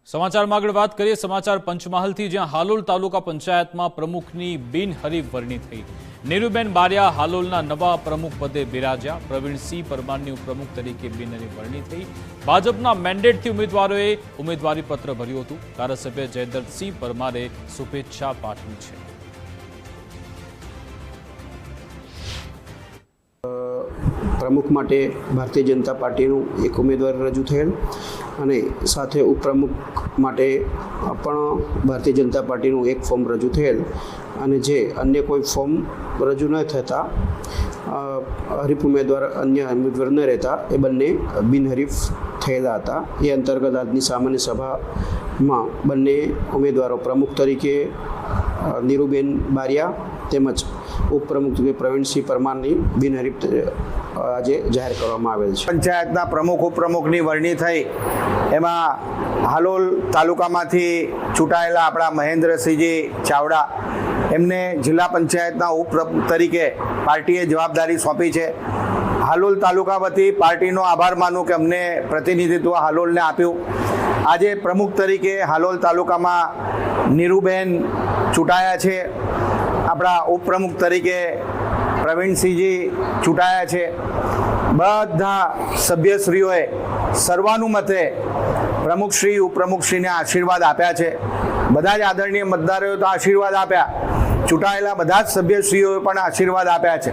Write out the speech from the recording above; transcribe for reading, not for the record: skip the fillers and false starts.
સમાચારમાં આગળ વાત કરીએ સમાચાર પંચમહાલથી, જ્યાં હાલોલ તાલુકા પંચાયતમાં પ્રમુખની બિનહરીફ વરણી થઈ। નીરુબેન બારિયા હાલોલના નવા પ્રમુખ પદે બિરાજ્યા। પ્રવીણસિંહ પરમારની ઉપપ્રમુખ તરીકે બિનહરીફ વરણી થઈ। ભાજપના મેન્ડેટથી ઉમેદવારોએ ઉમેદવારી પત્ર ભર્યું હતું। ધારાસભ્ય જયદર્થસિંહ પરમારે શુભેચ્છા પાઠવી છે। प्रमुख माटे भारतीय जनता पार्टी एक उम्मीदवार रजू थयेल अने साथे उपप्रमुख माटे पण भारतीय जनता पार्टी एक फॉर्म रजू थयेल अने जे अन्य कोई फॉर्म रजू न थता हरीफ उम्मीदवार अन्य उम्मीदवार न रहता ए बंने बिनहरीफ थयेला हता। ए अंतर्गत आजनी सामान्य सभामां बंने उम्मीदवारों प्रमुख तरीके नीरुबेन बारिया તેમજ ઉપપ્રમુખ તરીકે પ્રવીણસિંહ પરમારની બિનહરીફ આજે જાહેર કરવામાં આવેલ છે। પંચાયતના પ્રમુખ ઉપપ્રમુખની વરણી થઈ, એમાં હાલોલ તાલુકામાંથી ચૂંટાયેલા આપણા મહેન્દ્રસિંહજી ચાવડા એમને જિલ્લા પંચાયતના ઉપપ્રમુખ તરીકે પાર્ટીએ જવાબદારી સોંપી છે। હાલોલ તાલુકા વતી પાર્ટીનો આભાર માનું કે અમને પ્રતિનિધિત્વ હાલોલને આપ્યું। આજે પ્રમુખ તરીકે હાલોલ તાલુકામાં નીરુબેન ચૂંટાયા છે। આપણા ઉપપ્રમુખ તરીકે પ્રવીણસિંહજી ચૂંટાયા છે। બધા સભ્યશ્રીઓએ સર્વાનુમતે પ્રમુખશ્રી ઉપપ્રમુખશ્રીને આશીર્વાદ આપ્યા છે। બધા જ આદરણીય મતદારોએ તો આશીર્વાદ આપ્યા, ચૂંટાયેલા બધા જ સભ્યશ્રીઓએ પણ આશીર્વાદ આપ્યા છે।